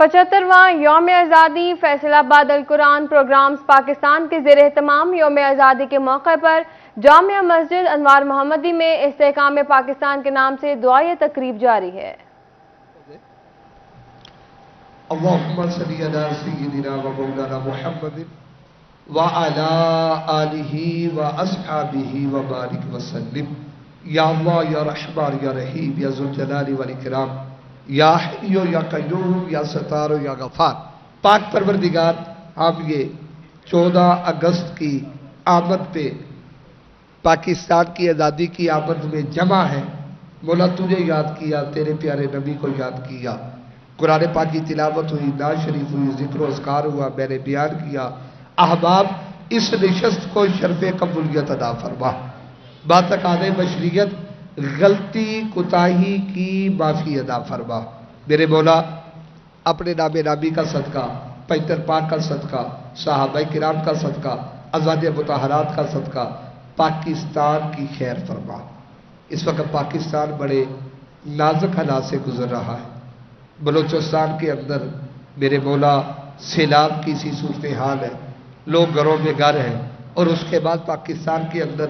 75واں یوم آزادی فیصل آباد القرآن پروگرامز پاکستان کے زیر اہتمام یوم آزادی کے موقع پر جامع مسجد انوار محمدی میں استحکام پاکستان کے نام سے دعائیہ تقریب جاری ہے۔ اللہم صلی علی سیدنا و مولانا محمد وعلی آلہ و اصحابہ و بارک وسلم۔ یا اللہ یا رحمان یا رحیم یا ذوالجلال والاکرام یا حی یا قیوم یا ستار یا غفار۔ پاک پروردگار، ہم یہ 14 اگست کی آمد پہ پاکستان کی آزادی کی آمد میں جمع ہے۔ مولا تجھے یاد کیا، تیرے پیارے نبی کو یاد کیا، قرآن پاک کی تلاوت ہوئی، نعت شریف ہوئی، ذکر و اذکار ہوا، میں نے بیان کیا۔ احباب، اس نشست کو شرف قبولیت عطا فرما، باتقاض بشریت غلطی کوتاہی کی معافی عطا فرما۔ میرے مولا، اپنے نام نامی کا صدقہ، پیتر پاک کا صدقہ، صحابہ کرام کا صدقہ، ازواج مطہرات کا صدقہ پاکستان کی خیر فرما۔ اس وقت پاکستان بڑے نازک حالات سے گزر رہا ہے۔ بلوچستان کے اندر میرے مولا سیلاب کی سی صورتحال ہے، لوگ گھروں میں گھر ہیں، اور اس کے بعد پاکستان کے اندر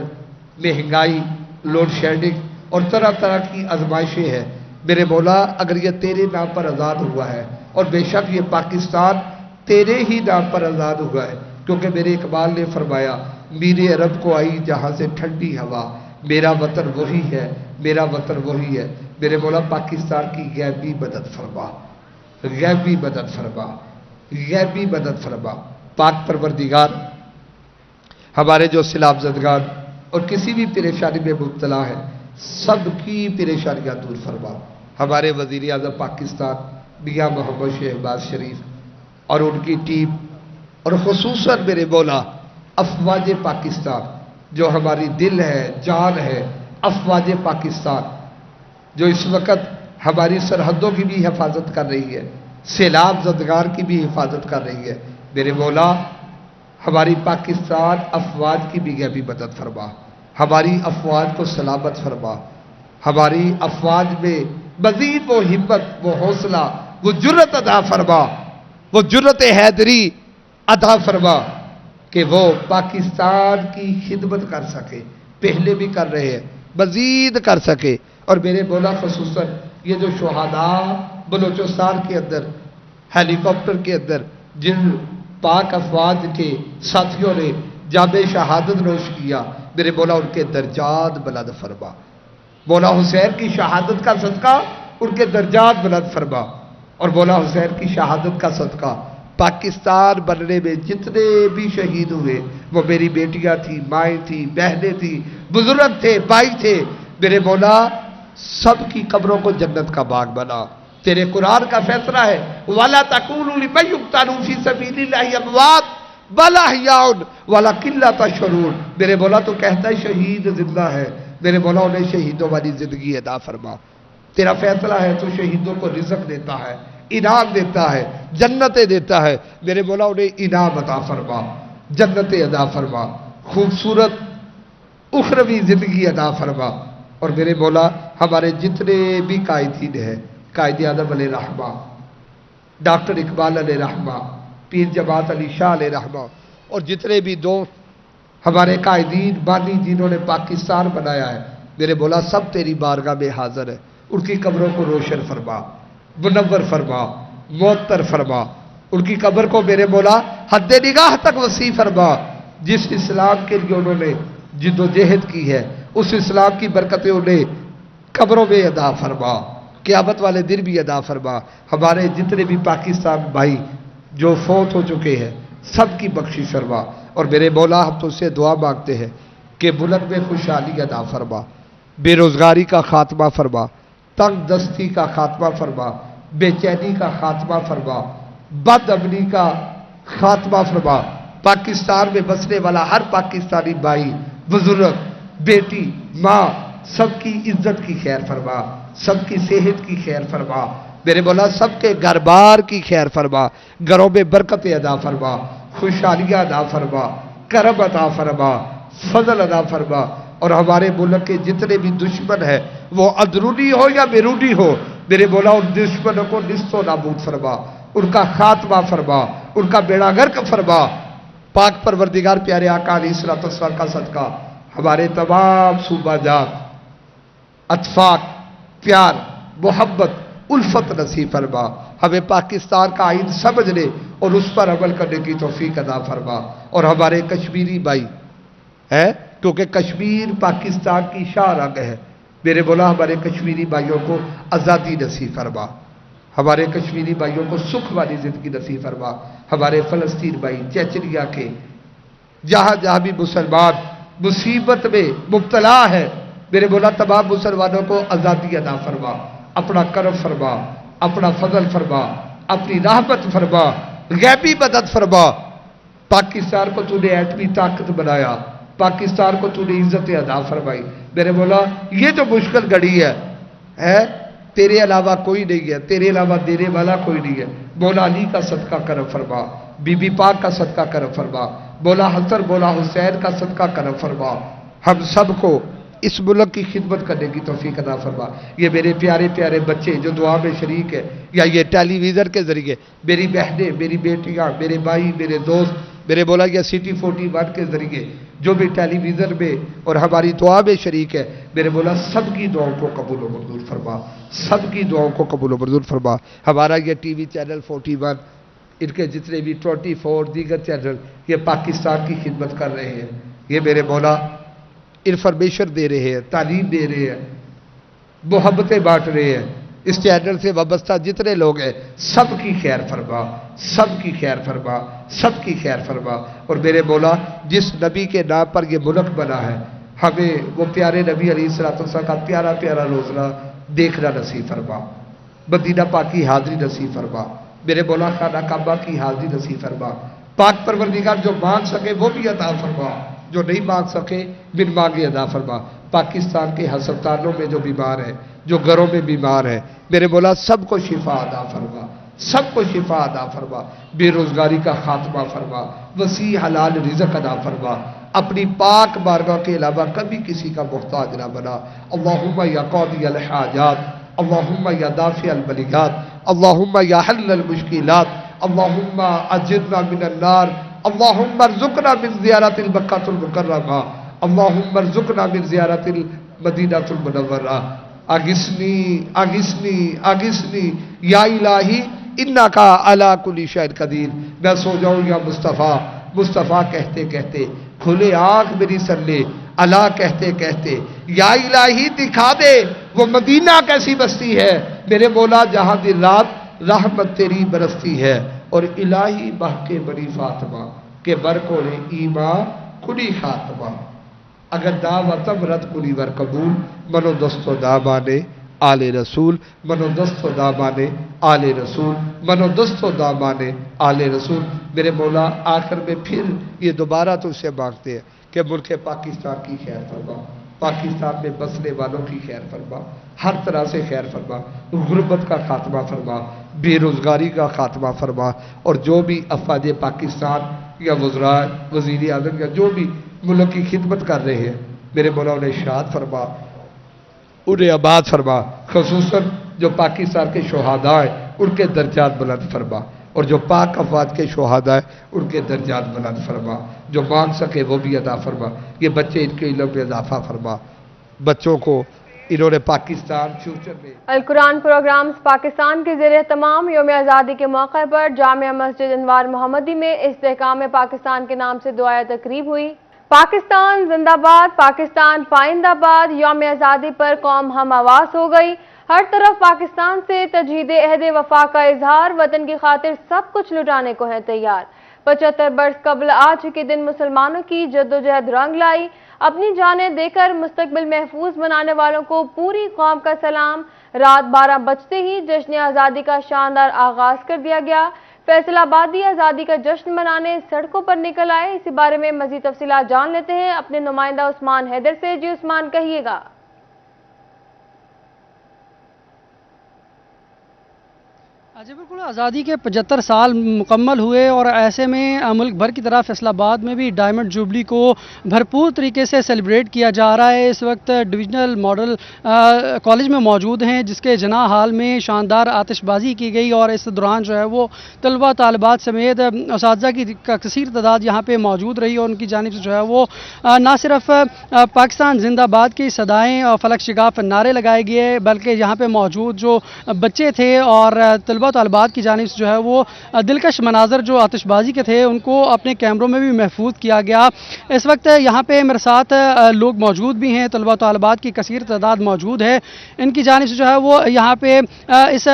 مہنگائی، لوڈ شیڈنگ اور طرح طرح کی آزمائشیں ہیں۔ میرے مولا، اگر یہ تیرے نام پر آزاد ہوا ہے، اور بے شک یہ پاکستان تیرے ہی نام پر آزاد ہوا ہے، کیونکہ میرے اقبال نے فرمایا، میرے عرب کو آئی جہاں سے ٹھنڈی ہوا، میرا وطن وہی ہے، میرا وطن وہی ہے۔ میرے مولا، پاکستان کی غیبی مدد فرما، غیبی مدد فرما، غیبی مدد فرما۔ پاک پروردگار، ہمارے جو سیلاب زدگان اور کسی بھی پریشانی میں مبتلا ہے، سب کی پریشانیاں دور فرما۔ ہمارے وزیر اعظم پاکستان میاں محمد شہباز شریف اور ان کی ٹیم، اور خصوصاً میرے مولا افواج پاکستان، جو ہماری دل ہے، جان ہے، افواج پاکستان، جو اس وقت ہماری سرحدوں کی بھی حفاظت کر رہی ہے، سیلاب زدگار کی بھی حفاظت کر رہی ہے۔ میرے مولا، ہماری پاکستان افواج کی بھی غیبی مدد فرما، ہماری افواج کو سلامت فرما، ہماری افواج میں مزید وہ ہمت، وہ حوصلہ، وہ جرت عطا فرما، وہ جرت حیدری عطا فرما کہ وہ پاکستان کی خدمت کر سکے۔ پہلے بھی کر رہے ہیں، مزید کر سکے۔ اور میرے مولا، خصوصاً یہ جو شہداء بلوچستان کے اندر ہیلی کاپٹر کے اندر جن پاک افواج کے ساتھیوں نے جام شہادت نوش کیا، میرے مولا ان کے درجات بلند فرما۔ مولا حسین کی شہادت کا صدقہ ان کے درجات بلند فرما، اور مولا حسین کی شہادت کا صدقہ پاکستان بننے میں جتنے بھی شہید ہوئے، وہ میری بیٹیاں تھیں، مائیں تھیں، بہنیں تھیں، بزرگ تھے، بھائی تھے، میرے مولا سب کی قبروں کو جنت کا باغ بنا۔ تیرے قرآن کا فیصلہ ہے، وَلَا تَقُولُوا لِمَن يُقْتَلُ فِي سَبِيلِ اللَّهِ أَمْوَاتٌ بَلْ أَحْيَاءٌ وَلَكِنْ لَا تَشْعُرُونَ۔ میرے مولا تو کہتا ہے شہید زندہ ہے، میرے مولا انہیں شہیدوں والی زندگی عطا فرما۔ تیرا فیصلہ ہے، تو شہیدوں کو رزق دیتا ہے، انعام دیتا ہے، جنتیں دیتا ہے، میرے مولا انہیں انعام عطا فرما، جنتیں عطا فرما، خوبصورت اخروی زندگی عطا فرما۔ اور میرے مولا، ہمارے جتنے بھی قائدین ہیں، قائد اعظم علیہ رحمہ، ڈاکٹر اقبال علیہ رحمہ، پیر جماعت علی شاہ علیہ رحمہ، اور جتنے بھی دوست ہمارے قائدین بانی جنہوں نے پاکستان بنایا ہے، میرے مولا سب تیری بارگاہ میں حاضر ہے۔ ان کی قبروں کو روشن فرما، منور فرما، معطر فرما، ان کی قبر کو میرے مولا حد نگاہ تک وسیع فرما۔ جس اسلام کے لیے انہوں نے جد و جہد کی ہے، اس اسلام کی برکتیں انہیں قبروں میں عطا فرما، قیامت والے دن بھی عطا فرما۔ ہمارے جتنے بھی پاکستان بھائی جو فوت ہو چکے ہیں، سب کی بخشش فرما۔ اور میرے مولا، ہم تو سے دعا مانگتے ہیں کہ ملک میں خوشحالی عطا فرما، بے روزگاری کا خاتمہ فرما، تنگ دستی کا خاتمہ فرما، بے چینی کا خاتمہ فرما، بد امنی کا خاتمہ فرما۔ پاکستان میں بسنے والا ہر پاکستانی بھائی، بزرگ، بیٹی، ماں، سب کی عزت کی خیر فرما، سب کی صحت کی خیر فرما، میرے مولا سب کے گھر بار کی خیر فرما، گھروں میں برکت عطا فرما، خوشحالیاں عطا فرما، کرم عطا فرما، فضل عطا فرما۔ اور ہمارے ملک کے جتنے بھی دشمن ہیں، وہ اندرونی ہو یا بیرونی ہو، میرے مولا ان دشمنوں کو نیست و نابود فرما، ان کا خاتمہ فرما، ان کا بیڑا غرق فرما۔ پاک پروردگار پیارے آقا علیہ الصلوۃ والسلام کا صدقہ ہمارے تمام صوبہ جات اتفاق، پیار، محبت، الفت نصیب فرما۔ ہمیں پاکستان کا آئین سمجھنے اور اس پر عمل کرنے کی توفیق عطا فرما۔ اور ہمارے کشمیری بھائی ہے، کیونکہ کشمیر پاکستان کی شاہ رگ ہے، میرے مولا ہمارے کشمیری بھائیوں کو آزادی نصیب فرما، ہمارے کشمیری بھائیوں کو سکھ والی زندگی نصیب فرما۔ ہمارے فلسطین بھائی، چچریا کے جہاں جہاں بھی مسلمان مصیبت میں مبتلا ہے، میرے مولا تمام مسلمانوں کو آزادی عطا فرما، اپنا کرم فرما، اپنا فضل فرما، اپنی رحمت فرما، غیبی مدد فرما۔ پاکستان کو تو نے ایٹمی طاقت بنایا، پاکستان کو تو نے عزت عطا فرمائی، میرے مولا یہ جو مشکل گھڑی ہے تیرے علاوہ کوئی نہیں ہے، تیرے علاوہ دینے والا کوئی نہیں ہے۔ مولا علی کا صدقہ کرم فرما، بی بی پاک کا صدقہ کرم فرما، مولا حسن مولا حسین کا صدقہ کرم فرما۔ ہم سب کو اس ملک کی خدمت کرنے کی توفیق عطا فرما۔ یہ میرے پیارے پیارے بچے جو دعا میں شریک ہے، یا یہ ٹیلی ویژن کے ذریعے میری بہنیں، میری بیٹیاں، میرے بھائی، میرے دوست، میرے مولا یہ سٹی 41 کے ذریعے جو بھی ٹیلی ویژن میں اور ہماری دعا میں شریک ہے، میرے مولا سب کی دعاؤں کو قبول و منظور فرما، سب کی دعاؤں کو قبول و منظور فرما۔ ہمارا یہ ٹی وی چینل 41، ان کے جتنے بھی 24 دیگر چینل یہ پاکستان کی خدمت کر رہے ہیں، یہ میرے مولا انفارمیشن دے رہے ہیں، تعلیم دے رہے ہیں، محبتیں بانٹ رہے ہیں۔ اس چینل سے وابستہ جتنے لوگ ہیں سب کی خیر فرما، سب کی خیر فرما، سب کی خیر فرما۔ اور میرے مولا جس نبی کے نام پر یہ ملک بنا ہے، ہمیں وہ پیارے نبی علیہ الصلوۃ والسلام کا پیارا پیارا روزہ دیکھنا نصیب فرما، مدینہ پاک کی حاضری نصیب فرما، میرے مولا خانہ کعبہ کی حاضری نصیب فرما۔ پاک پروردگار جو مانگ سکے وہ بھی عطا فرما، جو نہیں مانگ سکے بن مانگے عطا فرما۔ پاکستان کے ہسپتالوں میں جو بیمار ہیں، جو گھروں میں بیمار ہیں، میرے مولا سب کو شفا عطا فرما، سب کو شفا عطا فرما، بے روزگاری کا خاتمہ فرما، وسیع حلال رزق عطا فرما، اپنی پاک بارگاہ کے علاوہ کبھی کسی کا محتاج نہ بنا۔ اللہم یا قاضی الحاجات، اللہم یا دافع البلیات، اللہم یا حل المشکلات، اللہم اجرنا من النار، اللہم ارزقنا من زیارت المکہ المکرمہ، اللہم ارزقنا من زیارت المدینہ المنورہ۔ اغثنی اغثنی اغثنی یا الہی انکا علی کل شیء قدیر۔ میں سو جاؤں یا مصطفیٰ، مصطفیٰ کہتے کہتے کھلے آنکھ میری سر لے، اللہ کہتے کہتے یا الہی دکھا دے وہ مدینہ کیسی بستی ہے، میرے مولا جہاں دن رات رحمت تیری برستی ہے۔ اور الہی بہکے بڑی فاطمہ کہ برکو نے ایمان کھلی خاتمہ، اگر دعوتم رد کلی ور قبول، منو دستو دامانے آل رسول، منو دستو دامانے آل رسول، منو دستو دامانے آل رسول۔ میرے مولا آخر میں پھر یہ دوبارہ تجھ سے مانگتے ہیں کہ ملک پاکستان کی خیر فرما، پاکستان میں بسنے والوں کی خیر فرما، ہر طرح سے خیر فرما، غربت کا خاتمہ فرما، بے روزگاری کا خاتمہ فرما، اور جو بھی افواج پاکستان یا وزراء، وزیر اعظم یا جو بھی ملک کی خدمت کر رہے ہیں، میرے مولا انہیں شاد فرما، انہیں آباد فرما، خصوصاً جو پاکستان کے شہداء ہیں ان کے درجات بلند فرما، اور جو پاک افواج کے شہداء ہیں ان کے درجات بلند فرما، جو مانگ سکے وہ بھی عطا فرما۔ یہ بچے ان کے علم میں اضافہ فرما، بچوں کو انہوں نے پاکستان فیوچر میں القرآن پروگرامز پاکستان کے زیر اہتمام یوم آزادی کے موقع پر جامعہ مسجد انوار محمدی میں استحکام پاکستان کے نام سے دعائے تقریب ہوئی۔ پاکستان زندہ باد، پاکستان پائندہ باد، یوم آزادی پر قوم ہم آواز ہو گئی۔ ہر طرف پاکستان سے تجدید عہد وفا کا اظہار، وطن کی خاطر سب کچھ لٹانے کو ہے تیار۔ 75 برس قبل آج کے دن مسلمانوں کی جدوجہد رنگ لائی، اپنی جانیں دے کر مستقبل محفوظ بنانے والوں کو پوری قوم کا سلام۔ رات 12 بجتے ہی جشن آزادی کا شاندار آغاز کر دیا گیا۔ فیصل آبادی آزادی کا جشن منانے سڑکوں پر نکل آئے۔ اسی بارے میں مزید تفصیلات جان لیتے ہیں اپنے نمائندہ عثمان حیدر سے۔ جی عثمان، کہیے گا۔ جی بالکل، آزادی کے 75 سال مکمل ہوئے اور ایسے میں ملک بھر کی طرح فیصل آباد میں بھی ڈائمنڈ جوبلی کو بھرپور طریقے سے سیلیبریٹ کیا جا رہا ہے۔ اس وقت ڈویژنل ماڈل کالج میں موجود ہیں، جس کے جناح ہال میں شاندار آتش بازی کی گئی اور اس دوران جو ہے وہ طلبہ طالبات سمیت اساتذہ کی کثیر تعداد یہاں پہ موجود رہی اور ان کی جانب سے جو ہے وہ نہ صرف پاکستان زندہ باد کی صدائیں اور فلک شگاف نعرے لگائے گئے، بلکہ یہاں پہ موجود جو بچے تھے اور طلبہ طالبات کی جانب سے جو ہے وہ دلکش مناظر جو آتش بازی کے تھے ان کو اپنے کیمروں میں بھی محفوظ کیا گیا۔ اس وقت یہاں پہ میرے ساتھ لوگ موجود بھی ہیں، طلبہ طالبات کی کثیر تعداد موجود ہے، ان کی جانب سے جو ہے وہ یہاں پہ اس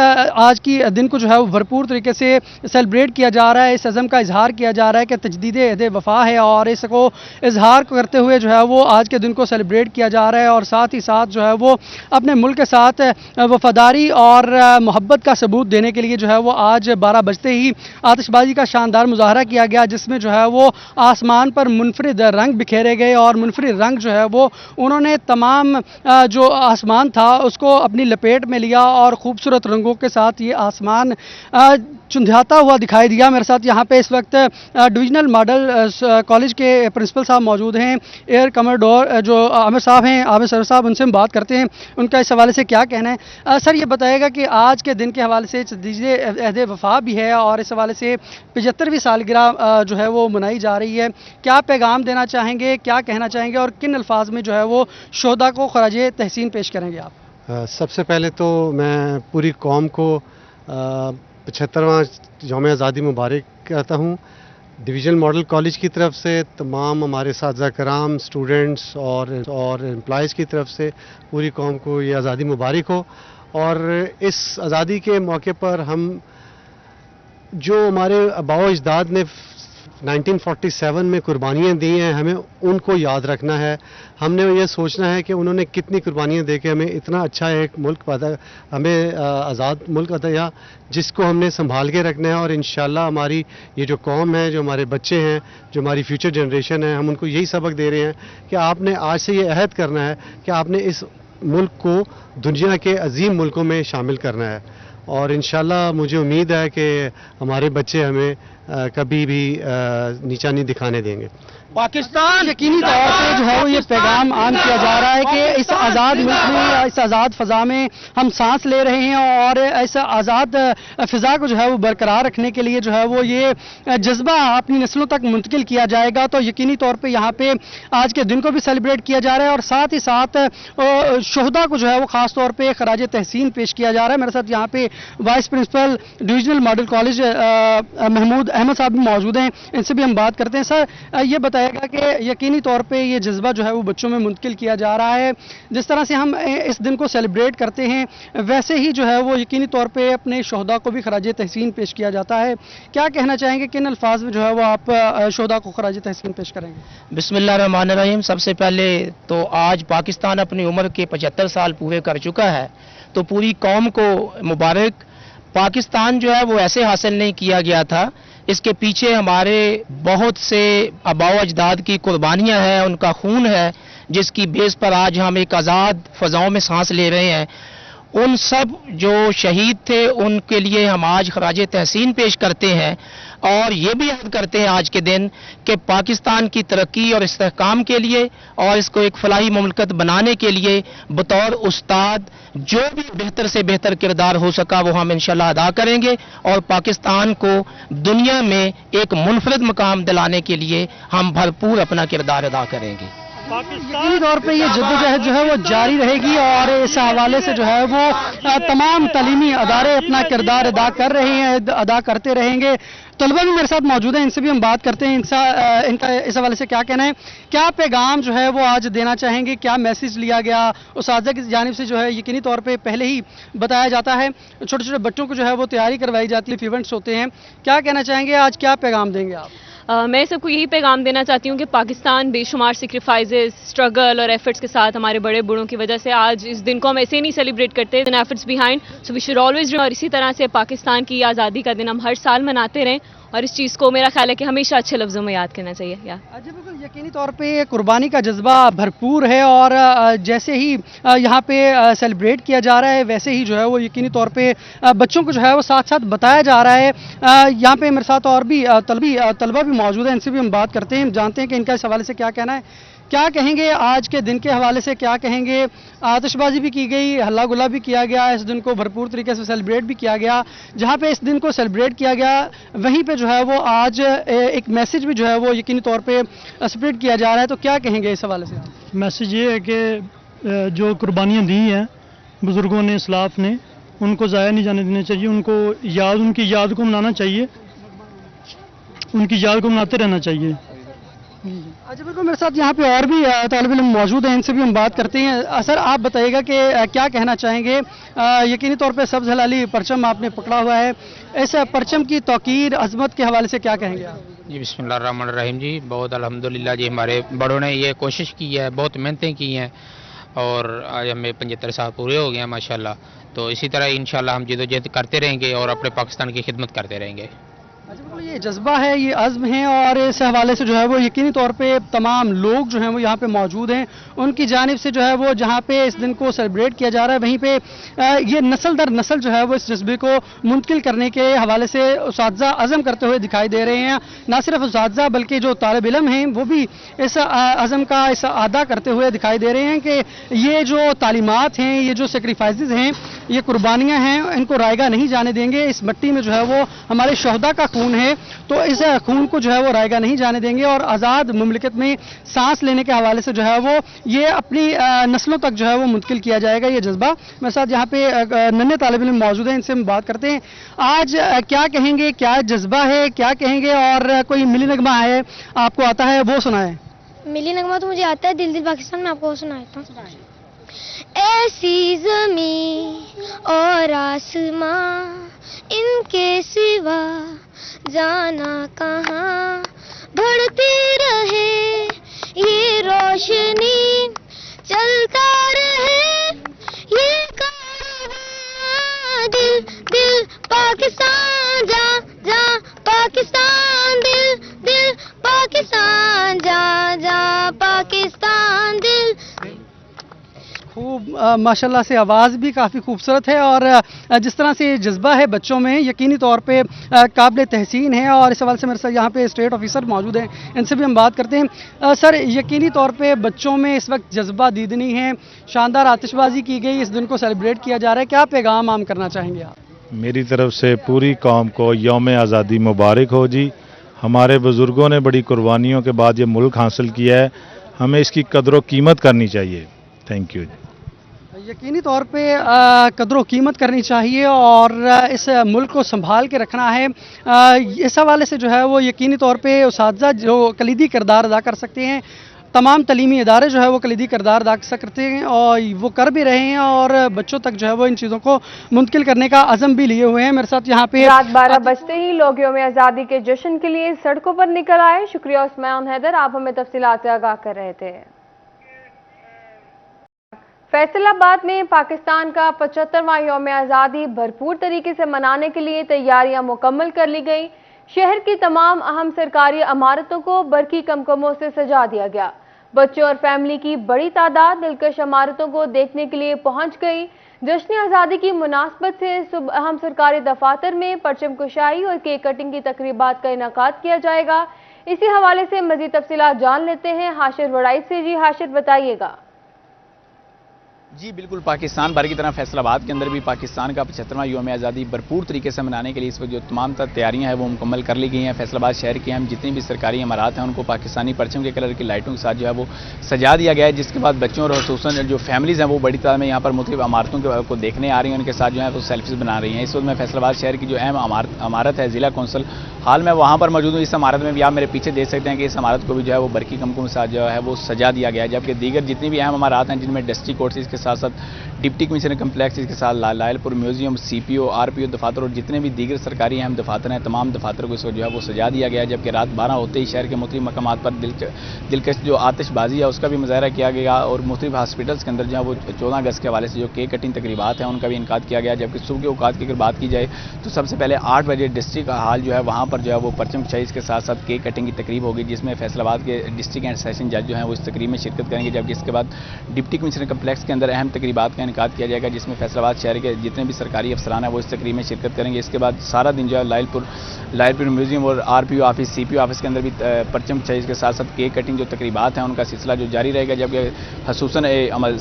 آج کی دن کو جو ہے وہ بھرپور طریقے سے سیلیبریٹ کیا جا رہا ہے۔ اس عزم کا اظہار کیا جا رہا ہے کہ تجدید عہد وفا ہے اور اس کو اظہار کرتے ہوئے جو ہے وہ آج کے دن کو سیلیبریٹ کیا جا رہا ہے اور ساتھ ہی ساتھ جو ہے وہ اپنے ملک کے ساتھ وفاداری اور محبت کا ثبوت دینے کے لیے جو ہے وہ آج 12 بجتے ہی آتش بازی کا شاندار مظاہرہ کیا گیا، جس میں جو ہے وہ آسمان پر منفرد رنگ بکھیرے گئے اور منفرد رنگ جو ہے وہ انہوں نے تمام جو آسمان تھا اس کو اپنی لپیٹ میں لیا اور خوبصورت رنگوں کے ساتھ یہ آسمان چندھیاتا ہوا دکھائی دیا۔ میرے ساتھ یہاں پہ اس وقت ڈویژنل ماڈل کالج کے پرنسپل صاحب موجود ہیں، ایئر کموڈور جو عامر صاحب ہیں، عامر سر صاحب، ان سے ہم بات کرتے ہیں ان کا اس حوالے سے کیا کہنا ہے۔ سر یہ بتائے گا کہ آج کے دن کے حوالے سے تجدید عہد وفا بھی ہے اور اس حوالے سے 75ویں سالگرہ جو ہے وہ منائی جا رہی ہے، کیا پیغام دینا چاہیں گے، کیا کہنا چاہیں گے اور کن الفاظ میں جو ہے وہ شہداء کو خراج تحسین پیش کریں گے آپ؟ سب سے پہلے تو میں پوری قوم کو 75واں یوم آزادی مبارک کہتا ہوں۔ ڈویژن ماڈل کالج کی طرف سے تمام ہمارے اساتذہ کرام، اسٹوڈنٹس اور امپلائیز کی طرف سے پوری قوم کو یہ آزادی مبارک ہو۔ اور اس آزادی کے موقع پر ہم جو ہمارے آباء و اجداد نے 1947 میں قربانیاں دی ہیں، ہمیں ان کو یاد رکھنا ہے۔ ہم نے یہ سوچنا ہے کہ انہوں نے کتنی قربانیاں دے کے ہمیں اتنا اچھا ایک ملک ہمیں آزاد ملک عطا، جس کو ہم نے سنبھال کے رکھنا ہے۔ اور انشاءاللہ ہماری یہ جو قوم ہے، جو ہمارے بچے ہیں، جو ہماری فیوچر جنریشن ہے، ہم ان کو یہی سبق دے رہے ہیں کہ آپ نے آج سے یہ عہد کرنا ہے کہ آپ نے اس ملک کو دنیا کے عظیم ملکوں میں شامل کرنا ہے۔ اور انشاءاللہ مجھے امید ہے کہ ہمارے بچے ہمیں کبھی بھی نیچا نہیں دکھانے دیں گے۔ پاکستان یقینی طور پہ جو ہے وہ یہ پیغام عام کیا جا رہا ہے کہ اس آزاد ملک میں، اس آزاد فضا میں ہم سانس لے رہے ہیں اور اس آزاد فضا کو جو ہے وہ برقرار رکھنے کے لیے جو ہے وہ یہ جذبہ اپنی نسلوں تک منتقل کیا جائے گا۔ تو یقینی طور پہ یہاں پہ آج کے دن کو بھی سیلیبریٹ کیا جا رہا ہے اور ساتھ ہی ساتھ شہداء کو جو ہے وہ خاص طور پہ خراج تحسین پیش کیا جا رہا ہے۔ میرے ساتھ یہاں پہ vice principal divisional model college Mahmood Ahmed صاحب بھی موجود ہیں، ان سے بھی ہم بات کرتے ہیں۔ سر یہ بتائیے گا کہ یقینی طور پہ یہ جذبہ جو ہے وہ بچوں میں منتقل کیا جا رہا ہے، جس طرح سے ہم اس دن کو سیلیبریٹ کرتے ہیں ویسے ہی جو ہے وہ یقینی طور پہ اپنے شہداء کو بھی خراج تحسین پیش کیا جاتا ہے۔ کیا کہنا چاہیں گے، کن الفاظ میں جو ہے وہ آپ شہداء کو خراج تحسین پیش کریں گے؟ بسم اللہ الرحمن الرحیم۔ سب سے پہلے تو آج پاکستان اپنی عمر کے 75 سال پورے کر چکا ہے، تو پوری قوم کو مبارک۔ پاکستان جو ہے وہ ایسے حاصل نہیں کیا گیا تھا، اس کے پیچھے ہمارے بہت سے آباء و اجداد کی قربانیاں ہیں، ان کا خون ہے، جس کی بیس پر آج ہم ایک آزاد فضاؤں میں سانس لے رہے ہیں۔ ان سب جو شہید تھے ان کے لیے ہم آج خراج تحسین پیش کرتے ہیں اور یہ بھی یاد کرتے ہیں آج کے دن کہ پاکستان کی ترقی اور استحکام کے لیے اور اس کو ایک فلاحی مملکت بنانے کے لیے بطور استاد جو بھی بہتر سے بہتر کردار ہو سکا وہ ہم انشاءاللہ ادا کریں گے اور پاکستان کو دنیا میں ایک منفرد مقام دلانے کے لیے ہم بھرپور اپنا کردار ادا کریں گے۔ یقینی طور پہ یہ جدوجہد جو ہے وہ جاری رہے گی اور اس حوالے سے جو ہے وہ تمام تعلیمی ادارے اپنا کردار ادا کر رہے ہیں، ادا کرتے رہیں گے۔ طلبہ بھی میرے ساتھ موجود ہیں، ان سے بھی ہم بات کرتے ہیں، ان کا اس حوالے سے کیا کہنا ہے، کیا پیغام جو ہے وہ آج دینا چاہیں گے، کیا میسج لیا گیا اساتذہ کی جانب سے؟ جو ہے یقینی طور پہ پہلے ہی بتایا جاتا ہے، چھوٹے چھوٹے بچوں کو جو ہے وہ تیاری کروائی جاتی ہے، ایونٹس ہوتے ہیں، کیا کہنا چاہیں گے آج، کیا پیغام دیں گے آپ؟ میں سب کو یہی پیغام دینا چاہتی ہوں کہ پاکستان بے شمار سیکریفائزز، اسٹرگل اور ایفرٹس کے ساتھ ہمارے بڑے بوڑھوں کی وجہ سے آج اس دن کو ہم ایسے نہیں سیلیبریٹ کرتے، efforts behind, so we should always, اور اسی طرح سے پاکستان کی آزادی کا دن ہم ہر سال مناتے رہیں और इस चीज़ को मेरा ख्याल है कि हमेशा अच्छे लफ्ज़ों में याद करना चाहिए। जी बिल्कुल, यकीनी तौर पे कुर्बानी का जज्बा भरपूर है और जैसे ही यहाँ पे सेलिब्रेट किया जा रहा है वैसे ही जो है वो यकीनी तौर पे बच्चों को जो है वो साथ साथ बताया जा रहा है। यहाँ पे मेरे साथ और भी तलबा भी मौजूद है, इनसे भी हम बात करते हैं, जानते हैं कि इनका इस हवाले से क्या कहना है। क्या कहेंगे आज के दिन के हवाले से, क्या कहेंगे? आतिशबाजी भी की गई, हल्ला गुल्ला भी किया गया, इस दिन को भरपूर तरीके से सेलिब्रेट भी किया गया। जहाँ पे इस दिन को सेलिब्रेट किया गया वहीं पे जो है वो आज एक मैसेज भी जो है वो यकीनी तौर पे स्प्रेड किया जा रहा है, तो क्या कहेंगे इस हवाले से? मैसेज ये है कि जो कुर्बानियाँ दी हैं बुज़ुर्गों ने, इस्लाफ ने, उनको ज़ाया नहीं जाने देना चाहिए, उनकी याद को मनाना चाहिए, उनकी याद को मनाते रहना चाहिए। अच्छा बिल्कुल, मेरे साथ यहाँ पे और भी तालिब इल्म मौजूद हैं, इनसे भी हम बात करते हैं। सर आप बताइएगा कि क्या कहना चाहेंगे? यकीनी तौर पे सब्ज़ हलाली परचम आपने पकड़ा हुआ है, इस परचम की तौकीर अज़मत के हवाले से क्या कहेंगे आप? जी बिस्मिल्लाहिर्रहमानिर्रहीम जी, बहुत अल्हम्दुलिल्लाह जी, हमारे बड़ों ने ये कोशिश की है, बहुत मेहनतें की हैं और आज हमें 75 साल पूरे हो गए हैं माशाल्लाह। तो इसी तरह इंशाल्लाह हम जद्दोजहद करते रहेंगे और अपने पाकिस्तान की खिदमत करते रहेंगे। अच्छा बिल्कुल, ये जज्बा है, ये अज़्म है और इस हवाले से जो है वो यकीनी तौर पे तमाम लोग जो हैं वो यहाँ पे मौजूद हैं, उनकी जानिब से जो है वो जहाँ पे इस दिन को सेलिब्रेट किया जा रहा है वहीं पे ये नस्ल दर नस्ल जो है वो इस जज्बे को मुंतकिल करने के हवाले से उस्ताज़ा अज़म करते हुए दिखाई दे रहे हैं। ना सिर्फ उस्ताज़ा बल्कि जो तालिब इल्म हैं वो भी इस अज़म का इस अदा करते हुए दिखाई दे रहे हैं कि ये जो तालीमात हैं, ये जो सेक्रीफाइसेस हैं, ये कुर्बानियाँ हैं, इनको रायगा नहीं जाने देंगे। इस मिट्टी में जो है वो हमारे शहदा का खून है, तो इस खून को जो है वो रायगा नहीं जाने देंगे और आज़ाद मुमलिकत में सांस लेने के हवाले से जो है वो ये अपनी नस्लों तक जो है वो मुंतकिल किया जाएगा, ये जज्बा। मेरे साथ यहाँ पे नन्हे तालिब इल्म मौजूद हैं, इनसे हम बात करते हैं। आज क्या कहेंगे, क्या जज्बा है, क्या कहेंगे? और कोई मिली नगमा है आपको आता है वो सुनाए? मिली नगमा तो मुझे आता है, दिल दिल पाकिस्तान में आपको सुनाता हूँ। ऐसी ज़मीं और आसमां इनके सिवा जाना कहाँ, बढ़ती रहे ये रोशनी, चलता रहे ये कारवां, दिल दिल पाकिस्तान जा जा पाकिस्तान, दिल दिल पाकिस्तान जा जा पाकिस्तान, दिल। खूब माशाल्लाह से आवाज़ भी काफ़ी खूबसूरत है और जिस तरह से जज्बा है बच्चों में यकीनी तौर पे काबिल तहसीन है। और इस हवाले से मेरे साथ यहाँ पे स्टेट ऑफिसर मौजूद हैं, इनसे भी हम बात करते हैं। सर यकीनी तौर पे बच्चों में इस वक्त जज्बा दीदनी है, शानदार आतिशबाजी की गई, इस दिन को सेलिब्रेट किया जा रहा है, क्या पैगाम आम करना चाहेंगे आप? मेरी तरफ से पूरी कौम को यौम आज़ादी मुबारक हो जी। हमारे बुज़ुर्गों ने बड़ी कुर्बानियों के बाद ये मुल्क हासिल किया है, हमें इसकी कदर व कीमत करनी चाहिए। Thank you. यकीनी तौर पे कदर कीमत करनी चाहिए और इस मुल्क को संभाल के रखना है। इस हवाले से जो है वो यकीनी तौर पे उस्ताज़ा जो कलीदी किरदार अदा कर सकते हैं, तमाम तलीमी इदारे जो है वो कलीदी किरदार अदा करते हैं और वो कर भी रहे हैं और बच्चों तक जो है वो इन चीज़ों को मुंतकिल करने का अज़म भी लिए हुए हैं। मेरे साथ यहाँ पे रात 12 बजते ही लोग यौम आज़ादी के जश्न के लिए सड़कों पर निकल आए। शुक्रिया उस्मान हैदर, आप हमें तफसीलात से आगाह कर रहे थे। फैसलाबाद में पाकिस्तान का 75वां यौम आज़ादी भरपूर तरीके से मनाने के लिए तैयारियां मुकम्मल कर ली गई। शहर की तमाम अहम सरकारी इमारतों को बरकी कमकमों से सजा दिया गया। बच्चों और फैमिली की बड़ी तादाद दिलकश इमारतों को देखने के लिए पहुंच गई। जश्न आज़ादी की मुनासबत से सुबह अहम सरकारी दफातर में परचम कुशाई और केक कटिंग की तकरीबात का इनाकाद किया जाएगा। इसी हवाले से मजीद तफसीलात जान लेते हैं हाशिर वड़ाई से। जी हाशिर, बताइएगा। जी बिल्कुल, पाकिस्तान भर की तरह फैसलाबाद के अंदर भी पाकिस्तान का 75वां यौम आज़ादी भरपूर तरीके से मनाने के लिए इस वक्त जो तमाम तैयारियां हैं वो मुकम्मल कर ली गई हैं। फैसलाबाद शहर के हम जितनी भी सरकारी इमारत हैं उनको पाकिस्तानी परचम के कलर की लाइटों के साथ जो है वो सजा दिया गया है, जिसके बाद बच्चों और खुसूसन जो फैमिलीज़ हैं वो बड़ी तादाद में यहाँ पर मुख्तलिफ इमारतों को देखने आ रही हैं, उनके साथ जो है वो सेल्फीज बना रही हैं। इस वक्त मैं फैसलाबाद शहर की जो अहम इमारत है ज़िला कौंसल हाल में वहाँ पर मौजूद हूँ। इस इमारत में भी आप मेरे पीछे देख सकते हैं कि इस इमारत को भी जो है वो बरकी कमकों के साथ जो है वो सजा दिया गया है, जबकि दीगर जितनी भी अहम इमारत हैं जिनमें डस्टी कोर्ट्स के साथ साथ डिप्टी कमिश्नर कम्प्लेक्स, इसके साथ लायलपुर म्यूजियम, CPO, RPO दफातर और जितने भी दीगर सरकारी अहम दफातर हैं, तमाम दफातर को इस वक्त जो है वो सजा दिया गया है। जबकि रात 12 होते ही शहर के मुख्तलिफ मकामात पर दिलकश जो आतिशबाजी है उसका भी मुजाहरा किया गया और मुख्तलिफ हॉस्पिटल्स के अंदर जो है वो 14 अगस्त के हवाले से जो केक कटिंग तकरीबात हैं उनका भी इनकाद किया गया। जबकि सुबह के औकात की अगर बात की जाए तो सबसे पहले 8 बजे डिस्ट्रिक्ट हाल जो है वहाँ पर जो है वो परचम कशाई के साथ साथ केक कटिंग की तकरीब होगी, जिसमें फैसलाबाद के डिस्ट्रिक्ट एंड सेशन जज जो हैं वो इस तकरीब में शिरकत करेंगे। जबकि इसके बाद डिप्टी कमिश्नर कम्प्लेक्स के अंदर अहम तकरीबात का इनकाद किया जाएगा, जिसमें फैसलाबाद शहर के जितने भी सरकारी अफसरान हैं वो इस तकरीब में शिरकत करेंगे। इसके बाद सारा दिन जो है लायलपुर म्यूजियम और RPO ऑफिस, CPO ऑफिस के अंदर भी परचम कशाई के साथ साथ केक कटिंग जो तकरीबात हैं उनका सिलसिला जो जारी रहेगा। जबकि खसूसन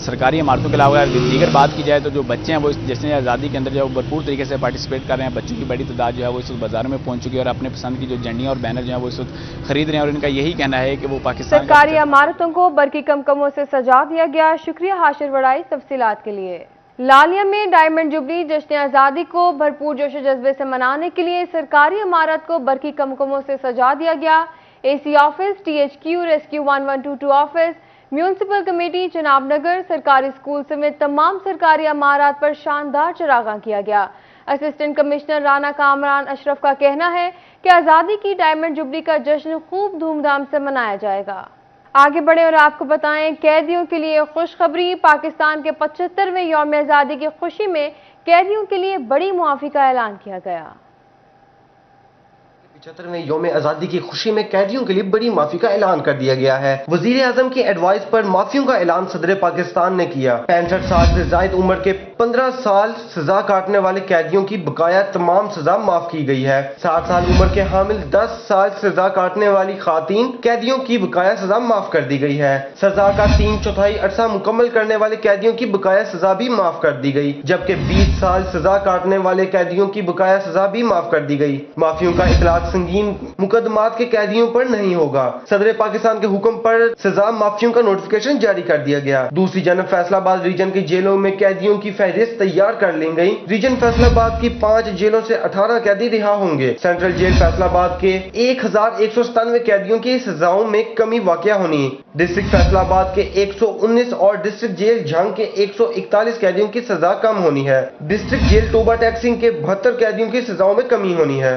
सरकारी इमारतों के अलावा दीगर बात की जाए तो जो बच्चे हैं वो इस जश्न आज़ादी के अंदर जो है भरपूर तरीके से पार्टिसिपेट कर रहे हैं। बच्चों की बड़ी तादाद जो है वो इस वक्त बाजार में पहुंच चुकी है और अपने पसंद की जो झंडियाँ और बैनर जो है वो इस वक्त खरीद रहे हैं और इनका यही कहना है कि वो पाकिस्तान सरकारी इमारतों को बरकी कमकमों से सजा दिया गया। शुक्रिया हाशिर वड़ाई तफसीलात के लिए। लालिया में डायमंड जुबली जश्न आज़ादी को भरपूर जोश जज्बे से मनाने के लिए सरकारी इमारत को बरकी कमकमों से सजा दिया गया। AC office, THQ, rescue 1122 office, municipal committee जनाब नगर, सरकारी स्कूल समेत तमाम सरकारी इमारत पर शानदार चरागां किया गया। असिस्टेंट कमिश्नर राना कामरान अशरफ का कहना है कि आज़ादी की डायमंड जुबली का जश्न खूब धूमधाम से मनाया जाएगा। आगे बढ़े और आपको बताएं, कैदियों के लिए खुशखबरी। पाकिस्तान के 75वें यौम आज़ादी की खुशी में कैदियों के लिए बड़ी मुआफ़ी का ऐलान किया गया। 75वें यौम आज़ादी की खुशी में कैदियों के लिए बड़ी माफी का ऐलान कर दिया गया है। वजीर आजम की एडवाइस पर माफियों का ऐलान सदर पाकिस्तान ने किया। 65 साल से जायद उम्र के 15 साल सजा काटने वाले कैदियों की बकाया तमाम सजा माफ की गई है। 7 साल उम्र के हामिल 10 साल सजा काटने वाली खातीन कैदियों की बकाया सजा माफ कर दी गई है। सजा का 3/4 अरसा मुकम्मल करने वाले कैदियों की बकाया सजा भी माफ कर दी गई, जबकि 20 साल सजा काटने वाले कैदियों की बकाया सजा भी माफ कर दी गई। माफियों का इतलाक संगीन मुकदमात के कैदियों पर नहीं होगा। सदर पाकिस्तान के हुक्म पर सजा माफियों का नोटिफिकेशन जारी कर दिया गया। दूसरी जानब फैसलाबाद रीजन की जेलों में कैदियों की फहरिस्त तैयार कर ली गई। रीजन फैसलाबाद की 5 जेलों से 18 कैदी रिहा होंगे। सेंट्रल जेल फैसलाबाद के 1197 कैदियों की सजाओं में कमी वाक़या होनी। डिस्ट्रिक्ट फैसलाबाद के 119 और डिस्ट्रिक्ट जेल झंग के 141 कैदियों की सजा कम होनी है। डिस्ट्रिक्ट जेल टोबा टैक्सिंग के 72 कैदियों की सजाओं में कमी होनी है।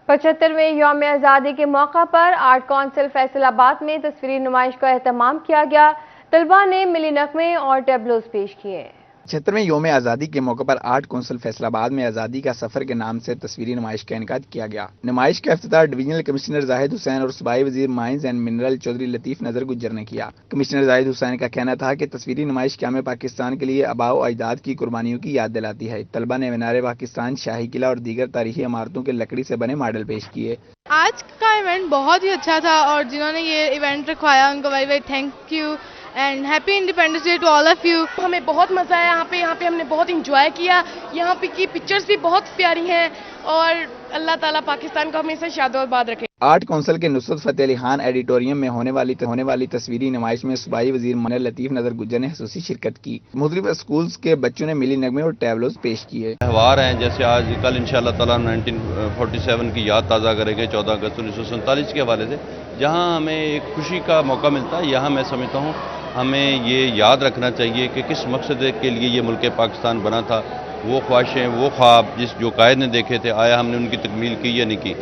75वें यौम आज़ादी के मौका पर आर्ट काउंसिल फैसलाबाद में तस्वीरी नुमाइश का एहतमाम किया गया। तलबा ने मिली नगमे और टेबलोज पेश किए। 75वें यौम आज़ादी के मौके पर आर्ट काउंसिल फैसलाबाद में आज़ादी का सफ़र के नाम से तस्वीरी नुमाइश का इनेकाद किया गया। नुमाइश का इफ्तिताह डिवीजनल कमिश्नर जाहिद हुसैन और सूबाई वजीर mines and mineral Chaudhry Latif Nazar Gujjar ने किया। कमिश्नर जाहिद हुसैन का कहना था कि तस्वीरी नुमाइश क़याम पाकिस्तान के लिए आबाओ अजदाद की कुर्बानियों की याद दिलाती है। तलबा ने मीनार पाकिस्तान, शाही किला और दीगर तारीखी इमारतों के लकड़ी से बने मॉडल पेश किए। आज का इवेंट बहुत ही अच्छा था और जिन्होंने ये इवेंट रखवाया उनको very very thank you and happy Independence Day to all of you. हमें बहुत मज़ा आया यहाँ पे हमने बहुत इंजॉय किया। यहाँ पे की पिक्चर्स भी बहुत प्यारी हैं और अल्लाह ताला पाकिस्तान को हमेशा शादोबाद रखे। आर्ट काउंसिल के नुसरत फ़तेह अली खान एडिटोरियम में होने वाली तस्वीरी नुमाइश में सूबाई वजीर मनर लतीफ़ नज़र गुज्जर ने खसूसी शिरकत की। मुख्तलिफ स्कूल्स के बच्चों ने मिली नगमे और टैबलोज पेश किए। त्यौहार हैं जैसे आज कल इंशाअल्लाह ताला 1947 की याद ताज़ा करेंगे 14 अगस्त 1947 के हवाले से, जहाँ हमें एक खुशी का मौका मिलता है। यहाँ मैं समझता हूँ हमें ये याद रखना चाहिए कि किस मकसद के लिए ये मुल्क पाकिस्तान बना था। वो ख्वाहिशें, वो ख्वाब जो कायद ने देखे थे, आया हमने उनकी तकमील की या नहीं की।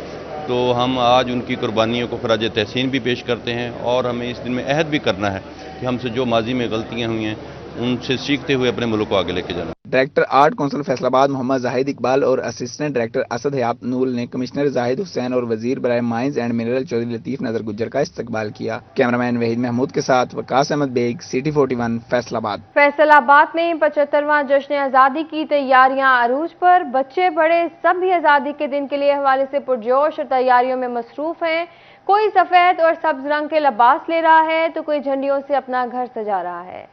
तो हम आज उनकी कुर्बानियों को खराज तहसीन भी पेश करते हैं और हमें इस दिन में अहद भी करना है कि हमसे जो माजी में गलतियाँ हुई हैं उनसे सीखते हुए अपने मुल्क को आगे लेके जाना। Director art council Faisalabad Mohammad Zahid Iqbal और असिस्टेंट डायरेक्टर असद हयात नूल ने कमिश्नर जाहिद हुसैन और वजीर बराए mines and mineral Chaudhry Latif Nazar Gujjar का इस्तकबाल किया। कैमरामैन वहीद महमूद के साथ वकास अहमद बेग, सिटी 41 फैसलाबाद। फैसलाबाद में 75वां जश्न आज़ादी की तैयारियां अरूज पर। बच्चे बड़े सभी आज़ादी के दिन के लिए हवाले से पुरजोश और तैयारियों में मसरूफ हैं। कोई सफ़ेद और सब्ज रंग के लिबास ले रहा है तो कोई झंडियों से अपना घर सजा रहा है।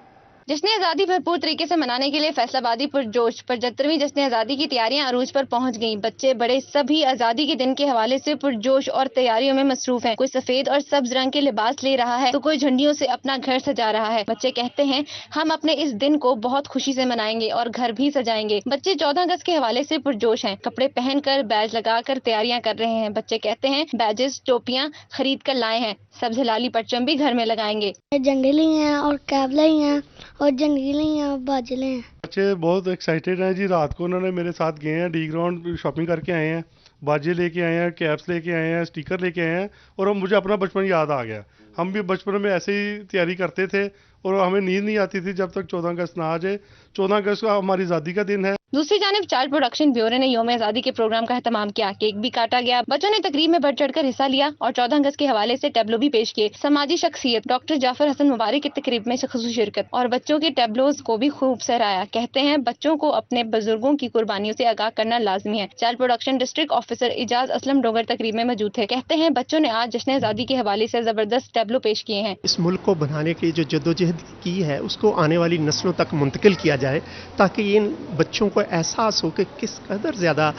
जश्न आज़ादी भरपूर तरीके से मनाने के लिए फैसलाबादी पुरजोश। 75वीं जश्न आज़ादी की तैयारियां अरूज पर पहुंच गईं। बच्चे बड़े सभी आज़ादी के दिन के हवाले से पुरजोश और तैयारियों में मसरूफ हैं। कोई सफेद और सब्ज रंग के लिबास ले रहा है तो कोई झंडियों से अपना घर सजा रहा है। बच्चे कहते हैं हम अपने इस दिन को बहुत खुशी से मनाएंगे और घर भी सजाएंगे। बच्चे 14 अगस्त के हवाले से पुरजोश हैं। कपड़े पहनकर, बैज लगाकर तैयारियां कर रहे हैं। बच्चे कहते हैं बैजेस, टोपियां खरीद कर लाए हैं। सब्ज हिलाली परचम भी घर में लगाएंगे। जंगली हैं और कैबले हैं और जंगीले या बाजले हैं। बच्चे बहुत एक्साइटेड हैं जी। रात को उन्होंने मेरे साथ गए हैं, डी ग्राउंड शॉपिंग करके आए हैं, बाजे लेके आए हैं, कैप्स लेके आए हैं, स्टिकर लेके आए हैं और मुझे अपना बचपन याद आ गया। हम भी बचपन में ऐसे ही तैयारी करते थे और हमें नींद नहीं आती थी जब तक 14 अगस्त ना आ जाए। 14 अगस्त का हमारी आज़ादी का दिन है। दूसरी जानिब चाइल्ड प्रोडक्शन ब्यूरो ने यौम आज़ादी के प्रोग्राम का एहतमाम किया। केक भी काटा गया, बच्चों ने तकरीब में बढ़ चढ़कर हिस्सा लिया और 14 अगस्त के हवाले से टैब्लो भी पेश किए। समाजी शख्सियत डॉक्टर जाफर हसन मुबारक की तकरीब में ख़ुसूसी शिरकत और बच्चों के टैब्लोज को भी खूब सराहाया। कहते हैं बच्चों को अपने बुजुर्गों की कुर्बानियों से आगाह करना लाजमी है। Child production district officer Ijaz Aslam Dogar तकरीब में मौजूद थे। कहते हैं बच्चों ने आज जश्न आज़ादी के हवाले से जबरदस्त टैब्लो पेश किए हैं। इस मुल्क को बनाने की जो जद्दोजहद की है उसको आने वाली नस्लों तक मुंतकिल किया जाए ताकि इन बच्चों को एहसास हो कि किस कदर ज़्यादा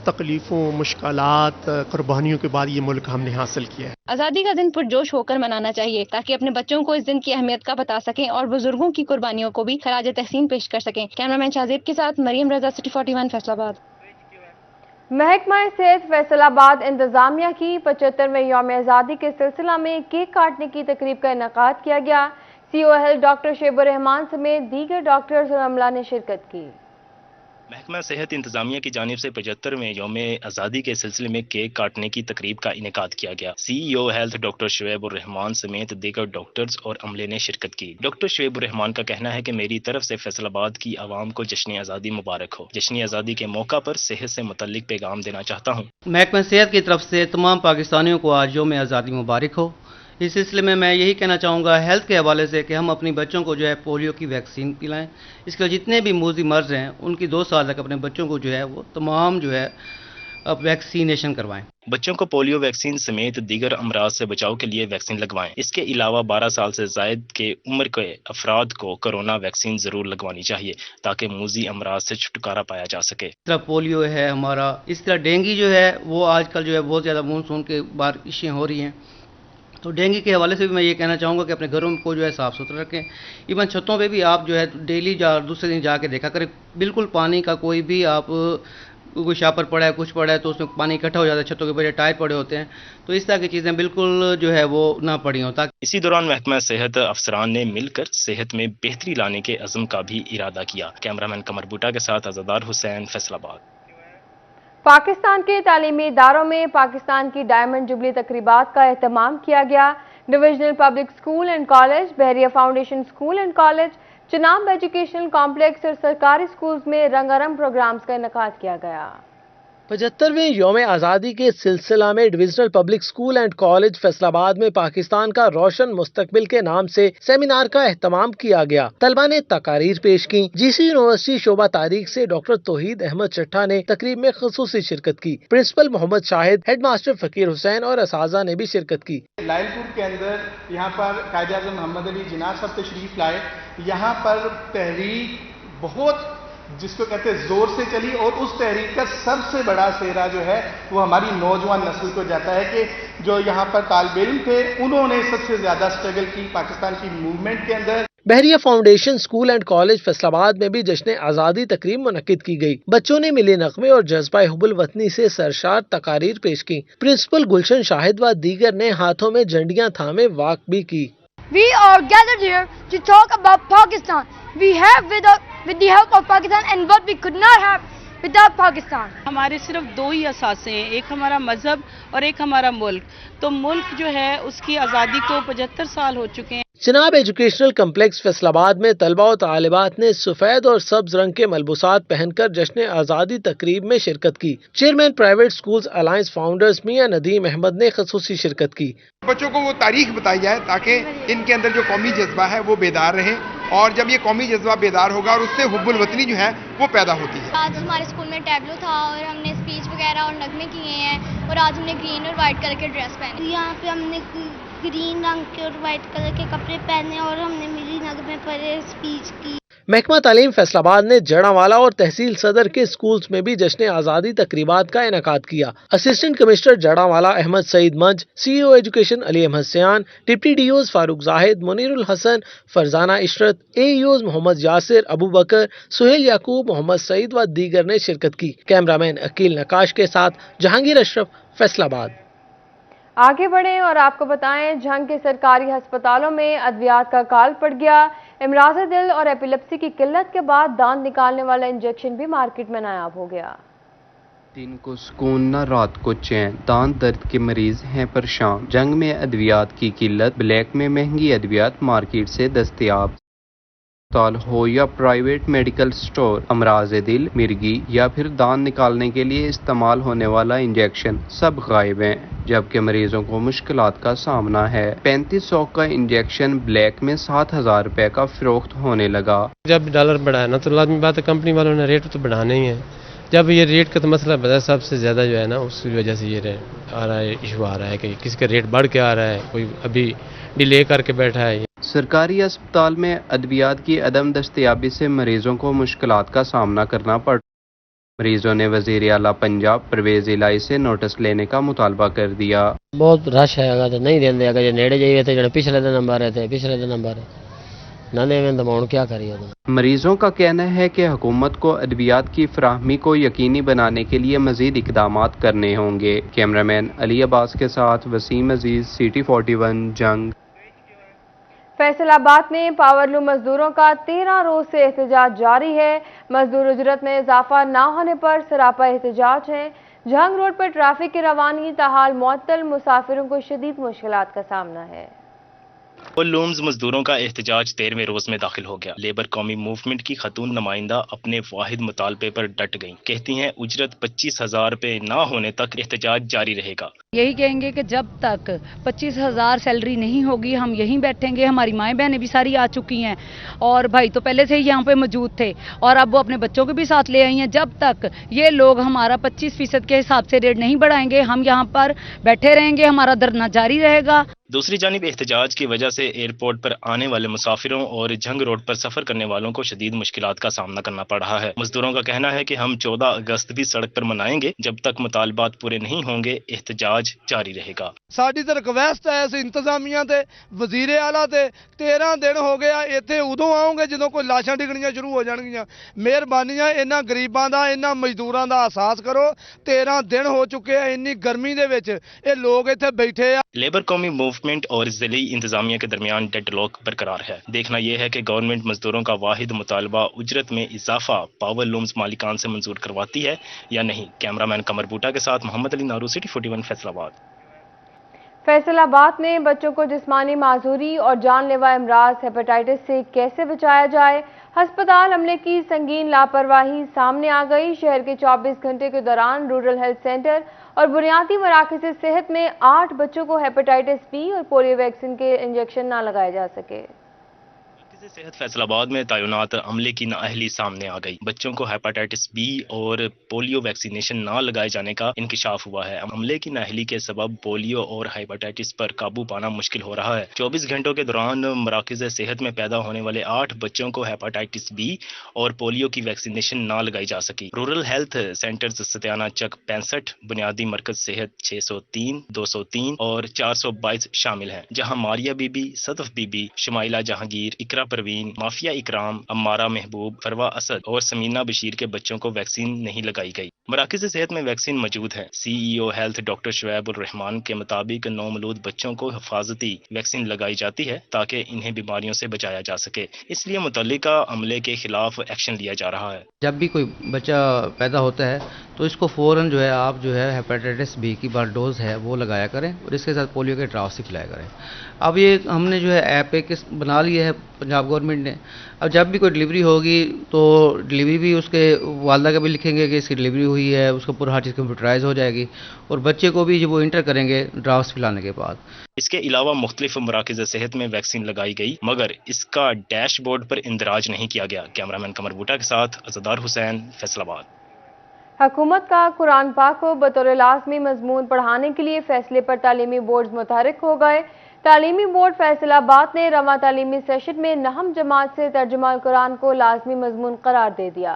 तकलीफ़ों, मुश्किलात, कुर्बानियों के बाद ये मुल्क हमने हासिल किया है। आज़ादी का दिन पुरजोश होकर मनाना चाहिए ताकि अपने बच्चों को इस दिन की अहमियत का बता सकें और बुजुर्गों की कुर्बानियों को भी खराज तहसीन पेश कर सकें। कैमरामैन शाहजेब के साथ मरियम रजा, सिटी 41 फैसलाबाद। महकमा सेहत फैसलाबाद इंतजामिया की 75वें यौम आज़ादी के सिलसिला में केक काटने की तकरीब का इनेकाद किया गया। सीओ हेल्थ डॉक्टर शेबुर रहमान समेत दीगर डॉक्टर्स और अमला ने शिरकत की। महकमा सेहत इंतजामिया की जानिब से 75वें यौम आज़ादी के सिलसिले में केक काटने की तकरीब का इनेकाद किया गया। CEO health doctor Shoaib Rahman समेत दीगर डॉक्टर्स और अमले ने शिरकत की। डॉक्टर शुएब रहमान का कहना है कि मेरी तरफ से फैसलाबाद की आवाम को जश्न आज़ादी मुबारक हो। जश्न आज़ादी के मौका पर सेहत से मुतल्लिक पैगाम देना चाहता हूँ। महकमा सेहत की तरफ से तमाम पाकिस्तानियों को आज यौम आज़ादी मुबारक हो। इस सिलसिले में मैं यही कहना चाहूँगा हेल्थ के हवाले से कि हम अपनी बच्चों को जो है पोलियो की वैक्सीन पिलाएं। इसके लिए जितने भी मूजी मर्ज हैं उनकी 2 साल तक अपने बच्चों को जो है वो तमाम जो है अब वैक्सीनेशन करवाएं। बच्चों को पोलियो वैक्सीन समेत दीगर अमराज से बचाव के लिए वैक्सीन लगवाएं। इसके अलावा 12 साल से जायद के उम्र के अफराद को कोरोना वैक्सीन जरूर लगवानी चाहिए ताकि मूजी अमराज से छुटकारा पाया जा सके। इस तरह पोलियो है हमारा, इस तरह डेंगू जो है वो आजकल जो है बहुत ज़्यादा मानसून के बारिशें हो रही हैं, तो डेंगू के हवाले से भी मैं ये कहना चाहूँगा कि अपने घरों को जो है साफ़ सुथरा रखें। इवन छतों पे भी आप जो है डेली दूसरे दिन जाके देखा करें, बिल्कुल पानी का कोई भी आप कोई शापर पड़ा है कुछ पड़ा है तो उसमें पानी इकट्ठा हो जाता है, छतों के बजाय टायर पड़े होते हैं, तो इस तरह की चीज़ें बिल्कुल जो है वो ना पड़ी हों। ताकि इसी दौरान महकमा सेहत अफसरान ने मिलकर सेहत में बेहतरी लाने के अज़म का भी इरादा किया। कैमरामैन कमर बूटा के साथ अज़ादार हुसैन, फैसलाबाद। पाकिस्तान के तालीमी इदारों में पाकिस्तान की डायमंड जुबली तकरीबात का एहतमाम किया गया। Divisional public school and college, Bahria foundation school and college, Chenab educational complex और सरकारी स्कूल्स में रंगारंग प्रोग्राम्स का इनेकाद किया गया। 75वें यौम आज़ादी के सिलसिला में divisional public school and college Faisalabad में पाकिस्तान का रोशन मुस्तकबिल के नाम से सेमिनार का एहतमाम किया गया। तलबा ने तकारीर पेश की। GC यूनिवर्सिटी शोबा तारीख से डॉक्टर तौहीद अहमद चट्टा ने तकरीब में खसूसी शिरकत की। Principal Mohammad Shahid, head master Faqir Hussain और असाजा ने भी शिरकत की। लायलपुर के अंदर यहाँ पर कायद आज़म मोहम्मद अली जिन्ना साहब तशरीफ लाए। यहाँ पर तहरीक बहुत जिसको कहते हैं जोर से चली और उस तहरीक का सबसे बड़ा सेहरा जो है वो हमारी नौजवान नस्ल को जाता है कि जो यहाँ पर तालिब इल्म थे उन्होंने सबसे ज्यादा स्ट्रगल की पाकिस्तान की मूवमेंट के अंदर। Bahria foundation school and college Faisalabad में भी जश्न आज़ादी तकरीब मुनक्किद की गई। बच्चों ने मिले नगमे और जज्बा हुब्बुल वतनी से सरशार तकारीर पेश की। प्रिंसिपल गुलशन शाहिद व दीगर ने हाथों में झंडियां थामे वाक भी की। We are gathered here to talk about Pakistan. We have with the help of Pakistan and what we could not have without Pakistan. हमारे सिर्फ 2 ही असासे हैं, एक हमारा मजहब और एक हमारा मुल्क। तो मुल्क जो है उसकी आज़ादी को 75 साल हो चुके हैं। चिनाब एजुकेशनल कम्प्लेक्स फैसलाबाद में तलबा और तालिबात ने सफेद और सब्ज रंग के मलबूसात पहनकर जश्न आज़ादी तकरीब में शिरकत की। Chairman private schools alliance founders Mian Nadeem Ahmad ने खसूसी शिरकत की। बच्चों को वो तारीख बताई जाए ताकि इनके अंदर जो कौमी जज्बा है वो बेदार रहे, और जब ये कौमी जज्बा बेदार होगा और उससे हुब्बुल वतनी जो है वो पैदा होती है। आज हमारे स्कूल में टैबलो था और हमने स्पीच वगैरह और नगमे किए हैं और आज हमने ग्रीन और वाइट कलर के ड्रेस पहने। यहाँ पे हमने ग्रीन रंग के और वाइट कलर के कपड़े पहने और हमने मिली नगमे पर स्पीच की। महकमा तालीम फैसलाबाद ने जड़ावाला और तहसील सदर के स्कूल्स में भी जश्न आज़ादी तकरीबात का इनेकाद किया। Assistant commissioner Jaranwala Ahmad Saeed Manj, CEO education Ali Ahmad Sian, deputy DOs Farooq Zahid, Muneerul Hasan, Farzana Ishrat, AEOs Mohammad Yasir, Abu Bakar, Suhail Yaqoob, Mohammad Saeed व दीगर ने शिरकत की। कैमरामैन अकील नकाश के साथ जहांगीर अशरफ, फैसलाबाद। आगे बढ़ें और आपको बताएं, झंग के सरकारी अस्पतालों में अद्वियात का काल पड़ गया। इमराज़ दिल और एपिलेप्सी की किल्लत के बाद दांत निकालने वाला इंजेक्शन भी मार्केट में नायाब हो गया। दिन को सुकून न रात को चैन, दांत दर्द के मरीज हैं परेशान। जंग में अद्वियात की किल्लत, ब्लैक में महंगी अद्वियात मार्केट से दस्तयाब। अस्पताल हो या प्राइवेट मेडिकल स्टोर, अमराज दिल, मिर्गी या फिर दांत निकालने के लिए इस्तेमाल होने वाला इंजेक्शन सब गायब हैं, जबकि मरीजों को मुश्किलात का सामना है। 3500 का इंजेक्शन ब्लैक में 7000 रुपए का फरोख्त होने लगा। जब डॉलर बढ़ा है ना तो लाजमी बात है कंपनी वालों ने रेट तो बढ़ाना ही है। जब ये रेट का तो मसला बता सबसे ज़्यादा जो है ना उसकी वजह से ये आ रहा है, इशू आ रहा है कि किसी का रेट बढ़ के आ रहा है, कोई अभी डिले करके बैठा है। सरकारी अस्पताल में अद्वियात की अदम दस्तयाबी से मरीजों को मुश्किलात का सामना करना पड़। मरीजों ने वजीर आला पंजाब परवेज इलाही से नोटिस लेने का मुतालबा कर दिया। बहुत रश है, अगर नहीं देंगे, अगर ये नेड़े जाइए थे जो पिछले दिन नंबर रहे थे, पिछले दिन नंबर ना देवें तो क्या करिए। मरीजों का कहना है कि हुकूमत को अद्वियात की फराहमी को यकीनी बनाने के लिए मजीद इकदामात करने होंगे। कैमरामैन अली अब्बास के साथ वसीम अजीज, सिटी 41 जंग। फैसलाबाद में पावरलूम मजदूरों का 13 रोज से एहतजाज जारी है। मजदूर उजरत में इजाफा न होने पर सरापा एहतजाज है। जंग रोड पर ट्रैफिक की रवानगी ताहाल मुअत्तल, मुसाफिरों को शदीद मुश्किलात का सामना है। लूम्स मजदूरों का एहतजाज 13वें रोज में दाखिल हो गया। लेबर कौमी मूवमेंट की खतून नुमाइंदा अपने वाहिद मुतालबे पर डट गईं। कहती हैं उजरत 25,000 रुपए ना होने तक एहतजाज जारी रहेगा। यही कहेंगे कि जब तक 25,000 सैलरी नहीं होगी हम यहीं बैठेंगे। हमारी माएँ बहनें भी सारी आ चुकी हैं और भाई तो पहले से ही यहाँ पे मौजूद थे और अब वो अपने बच्चों को भी साथ ले आई हैं। जब तक ये लोग हमारा 25% के हिसाब से रेट नहीं बढ़ाएंगे हम यहाँ पर बैठे रहेंगे, हमारा धरना जारी रहेगा। दूसरी जानिब एहतजाज की वजह से एयरपोर्ट पर आने वाले मुसाफिरों और जंग रोड पर सफर करने वालों को शदीद मुश्किलात का सामना करना पड़ रहा है। मजदूरों का कहना है कि हम 14 अगस्त भी सड़क पर मनाएंगे, जब तक मुतालबात पूरे नहीं होंगे एहतजाज जारी रहेगा। साडी तो रिक्वेस्ट है इस इंतजामिया ते वजीर आला ते 13 दिन हो गया, इत्थे उदों आओगे जदों कोई लाशां डिगणियां शुरू हो जाणगियां। मेहरबानी है इन्हां गरीबां दा, इन्हां मजदूरां दा एहसास करो। 13 दिन हो चुके हैं इन्नी गर्मी दे विच ये लोग इत्थे बैठे आ। लेबर कौमी मूवमेंट और जिली इंतजामिया के दरमियान डेडलॉक बरकरार है। देखना यह है कि गवर्नमेंट मजदूरों का वाहिद मुतालबा उजरत में इजाफा पावर लूम्स मालिकान से मंजूर करवाती है या नहीं। कैमरामैन कमर बूटा के साथ मोहम्मद अली नारू, सिटी 41 फैसलाबाद। फैसलाबाद में बच्चों को जिस्मानी माजूरी और जानलेवा अमराज हेपेटाइटिस से कैसे बचाया जाए, अस्पताल अमले की संगीन लापरवाही सामने आ गई। शहर के 24 घंटे के दौरान रूरल हेल्थ सेंटर और बुनियादी मराकज़ सेहत में 8 बच्चों को हेपेटाइटिस बी और पोलियो वैक्सीन के इंजेक्शन ना लगाए जा सके। सेहत फैसलाबाद में तैनात अमले की नाअहली सामने आ गई। बच्चों को हेपेटाइटिस बी और पोलियो वैक्सीनेशन ना लगाए जाने का इंकिशाफ हुआ है। अमले की नाअहली के सबब पोलियो और हेपेटाइटिस पर काबू पाना मुश्किल हो रहा है। 24 घंटों के दौरान मराकज़ सेहत में पैदा होने वाले 8 बच्चों को हेपेटाइटिस बी और पोलियो की वैक्सीनेशन ना लगाई जा सकी। रूरल हेल्थ सेंटर्स सत्याना चक 65, बुनियादी मरकज सेहत 603, 203 और 422 शामिल हैं, जहाँ मारिया बीबी, सदफ बीबी, शमाइला जहांगीर, इकरा परवीन, माफिया इकराम, अम्मारा महबूब, फरवा असद और समीना बशीर के बच्चों को वैक्सीन नहीं लगाई गई। मराकज़ सेहत में वैक्सीन मौजूद है। CEO हेल्थ डॉक्टर शुएब उर रहमान के मुताबिक नौमलूद बच्चों को हिफाजती वैक्सीन लगाई जाती है ताकि इन्हें बीमारियों से बचाया जा सके। इसलिए मुतल्लिका अमले के खिलाफ एक्शन लिया जा रहा है। जब भी कोई बच्चा पैदा होता है तो इसको फौरन जो है आप जो है हेपेटाइटिस बी की बार डोज है वो लगाया करें और इसके साथ पोलियो के ड्राप्स खिलाया करें। अब ये हमने जो है ऐप एक बना लिया है पंजाब गवर्नमेंट ने। अब जब भी कोई डिलीवरी होगी तो डिलीवरी भी उसके वालदा का भी लिखेंगे कि इसकी डिलीवरी हुई है, उसका पूरा हर चीज़ कंप्यूटराइज हो जाएगी और बच्चे को भी जब वो इंटर करेंगे ड्राफ्ट पिलाने के बाद। इसके अलावा मुख्तलिफ मराकज़ सेहत में वैक्सीन लगाई गई मगर इसका डैशबोर्ड पर इंदराज नहीं किया गया। कैमरामैन कमर बूटा के साथ अज़दार हुसैन, फैसलाबाद। हुकूमत का कुरान पाक को बतौर लाज़मी मजमून पढ़ाने के लिए फैसले पर तालीमी बोर्ड मुतहरिक हो गए। तालीमी बोर्ड फैसलाबाद ने रवा तालीमी सेशन में नहम जमात से तर्जुमा कुरान को लाजमी मजमून करार दे दिया।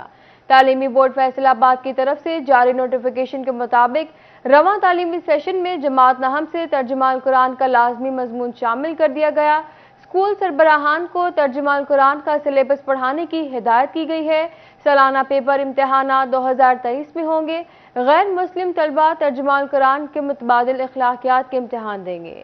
तालीमी बोर्ड फैसलाबाद की तरफ से जारी नोटिफिकेशन के मुताबिक रवा तालीमी सेशन में जमात नहम से तर्जुमा कुरान का लाजमी मजमून शामिल कर दिया गया। स्कूल सरबराहान को तर्जुमा कुरान का सिलेबस पढ़ाने की हिदायत की गई है। सालाना पेपर इम्तिहानात 2023 में होंगे। غیر مسلم طلبہ ترجمہ القرآن کے متبادل اخلاقیات کے امتحان دیں گے۔